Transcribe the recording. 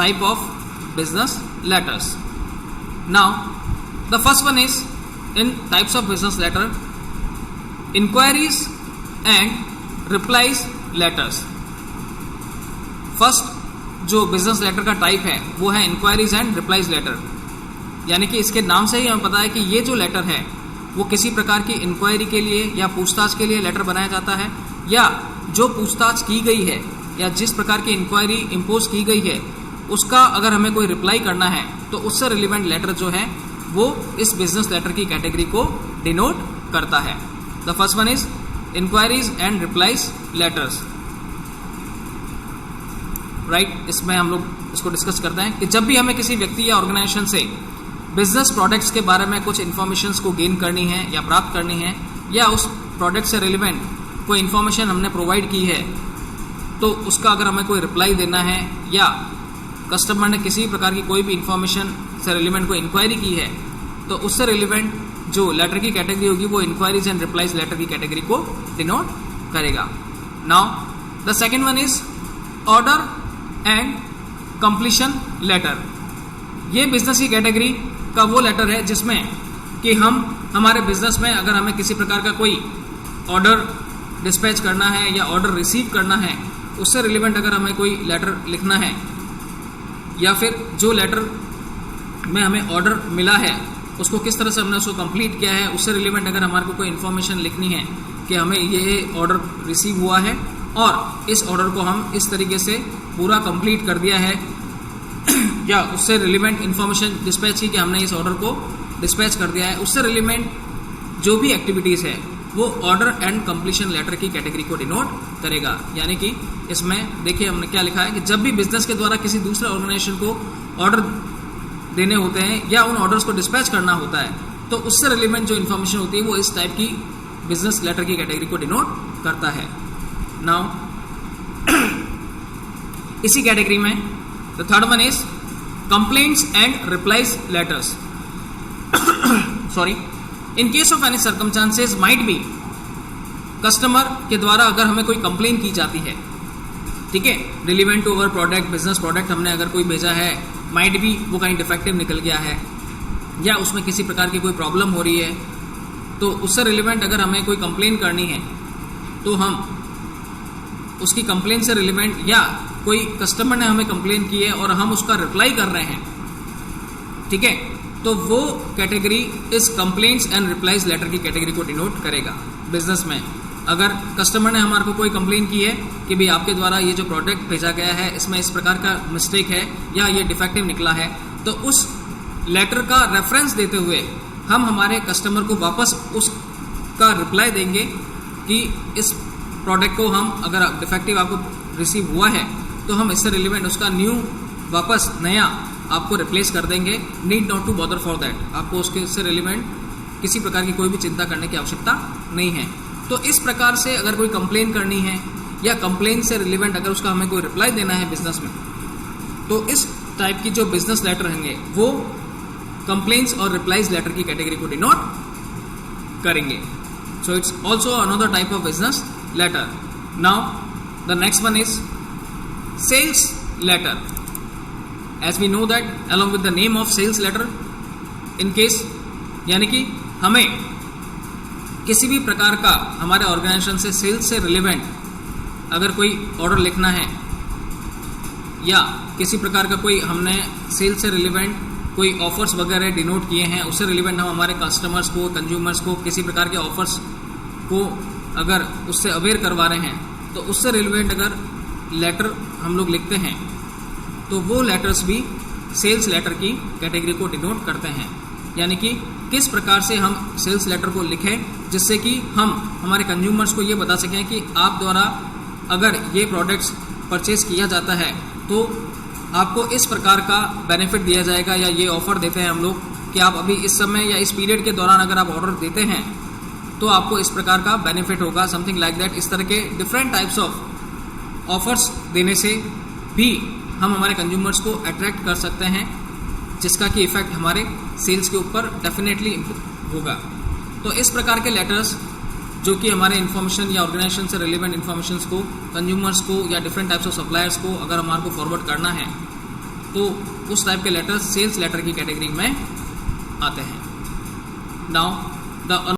type of business letters. Now, the first one is in types of business letter, inquiries and replies letters. First जो business letter का type है वो है inquiries and replies letter, यानी कि इसके नाम से ही हमें पता है कि ये जो लेटर है वो किसी प्रकार की इंक्वायरी के लिए या पूछताछ के लिए लेटर बनाया जाता है, या जो पूछताछ की गई है या जिस प्रकार की इंक्वायरी इम्पोज की गई है उसका अगर हमें कोई रिप्लाई करना है तो उससे रिलेवेंट लेटर जो है वो इस बिजनेस लेटर की कैटेगरी को डिनोट करता है. The first one is inquiries and replies letters. Right, इसमें हम लोग इसको डिस्कस करते हैं कि जब भी हमें किसी व्यक्ति या ऑर्गेनाइजेशन से बिजनेस प्रोडक्ट्स के बारे में कुछ इन्फॉर्मेशंस को गेन करनी है या प्राप्त करनी है, या उस प्रोडक्ट से रिलेवेंट कोई इन्फॉर्मेशन हमने प्रोवाइड की है, तो उसका अगर हमें कोई रिप्लाई देना है या कस्टमर ने किसी प्रकार की कोई भी इन्फॉर्मेशन से रिलेवेंट कोई इंक्वायरी की है, तो उससे रिलेवेंट जो लेटर की कैटेगरी होगी वो इंक्वायरीज एंड रिप्लाइज लेटर की कैटेगरी को डिनोट करेगा. Now the second one is order and completion letter. ये बिजनेस की कैटेगरी का वो लेटर है जिसमें कि हम हमारे बिजनेस में अगर हमें किसी प्रकार का कोई ऑर्डर डिस्पैच करना है या ऑर्डर रिसीव करना है, उससे रिलेवेंट अगर हमें कोई लेटर लिखना है, या फिर जो लेटर में हमें ऑर्डर मिला है उसको किस तरह से हमने उसको कंप्लीट किया है, उससे रिलेवेंट अगर हमारे को कोई इन्फॉर्मेशन लिखनी है कि हमें ये ऑर्डर रिसीव हुआ है और इस ऑर्डर को हम इस तरीके से पूरा कंप्लीट कर दिया है, या उससे रिलेवेंट इन्फॉर्मेशन डिस्पैच की कि हमने इस ऑर्डर को डिस्पैच कर दिया है, उससे रिलेवेंट जो भी एक्टिविटीज़ है वो ऑर्डर एंड कंप्लीशन लेटर की कैटेगरी को डिनोट करेगा. यानी कि इसमें देखिए हमने क्या लिखा है कि जब भी बिजनेस के द्वारा किसी दूसरे ऑर्गेनाइजेशन को ऑर्डर देने होते हैं या उन ऑर्डर्स को डिस्पैच करना होता है, तो उससे रिलेवेंट जो इन्फॉर्मेशन होती है वो इस टाइप की बिजनेस लेटर की कैटेगरी को डिनोट करता है. नाउ इसी कैटेगरी में the third one is complaints and replies letters. Sorry, in case of any circumstances might be, customer के द्वारा अगर हमें कोई कंप्लेन की जाती है, ठीक है, relevant to our product, business product हमने अगर कोई भेजा है, माइट बी वो कहीं डिफेक्टिव निकल गया है या उसमें किसी प्रकार की कोई प्रॉब्लम हो रही है, तो उससे रिलेवेंट अगर हमें कोई कंप्लेन करनी है तो हम उसकी कंप्लेन से रिलेवेंट, या कोई कस्टमर ने हमें कंप्लेन की है और हम उसका रिप्लाई कर रहे हैं, ठीक है, तो वो कैटेगरी इस कंप्लेंट्स एंड रिप्लाइज लेटर की कैटेगरी को डिनोट करेगा. बिजनेस में अगर कस्टमर ने हमारे को कोई कंप्लेन की है कि भाई आपके द्वारा ये जो प्रोडक्ट भेजा गया है इसमें इस प्रकार का मिस्टेक है या ये डिफेक्टिव निकला है, तो उस लेटर का रेफरेंस देते हुए हम हमारे कस्टमर को वापस उसका रिप्लाई देंगे कि इस प्रोडक्ट को हम अगर डिफेक्टिव आपको रिसीव हुआ है तो हम इससे रिलेवेंट उसका न्यू वापस नया आपको रिप्लेस कर देंगे. Need not to bother for that. आपको उसके से रिलेवेंट किसी प्रकार की कोई भी चिंता करने की आवश्यकता नहीं है. तो इस प्रकार से अगर कोई कंप्लेन करनी है या कंप्लेन से रिलेवेंट अगर उसका हमें कोई रिप्लाई देना है बिजनेस में, तो इस टाइप की जो बिजनेस लेटर रहेंगे वो कंप्लेन्स और रिप्लाइज लेटर की कैटेगरी को डिनोट करेंगे. So it's also another type of business letter. Now the next one is sales letter. As we know that along with the name of sales letter, in case यानी कि हमें किसी भी प्रकार का हमारे ऑर्गेनाइजेशन से सेल्स से रिलेवेंट अगर कोई ऑर्डर लिखना है या किसी प्रकार का कोई हमने सेल्स से रिलेवेंट कोई ऑफर्स वगैरह डिनोट किए हैं, उससे रिलेवेंट हम हमारे कस्टमर्स को, कंज्यूमर्स को किसी प्रकार के ऑफर्स को अगर उससे अवेयर करवा रहे हैं, तो उससे रिलेवेंट अगर लेटर हम लोग लिखते हैं तो वो लेटर्स भी सेल्स लेटर की कैटेगरी को डिनोट करते हैं. यानी कि किस प्रकार से हम सेल्स लेटर को लिखें जिससे कि हम हमारे कंज्यूमर्स को ये बता सकें कि आप द्वारा अगर ये प्रोडक्ट्स परचेज किया जाता है तो आपको इस प्रकार का बेनिफिट दिया जाएगा, या ये ऑफ़र देते हैं हम लोग कि आप अभी इस समय या इस पीरियड के दौरान अगर आप ऑर्डर देते हैं तो आपको इस प्रकार का बेनिफिट होगा, समथिंग लाइक दैट. इस तरह के डिफरेंट टाइप्स ऑफ ऑफर्स देने से भी हम हमारे कंज्यूमर्स को अट्रैक्ट कर सकते हैं, जिसका कि इफेक्ट हमारे सेल्स के ऊपर डेफिनेटली होगा. तो इस प्रकार के लेटर्स जो कि हमारे इन्फॉर्मेशन या ऑर्गेनाइजेशन से रिलेवेंट इन्फॉर्मेशन को कंज्यूमर्स को या डिफरेंट टाइप्स ऑफ सप्लायर्स को अगर हमारे को फॉरवर्ड करना है तो उस टाइप के लेटर्स सेल्स लेटर की कैटेगरी में आते हैं. Now the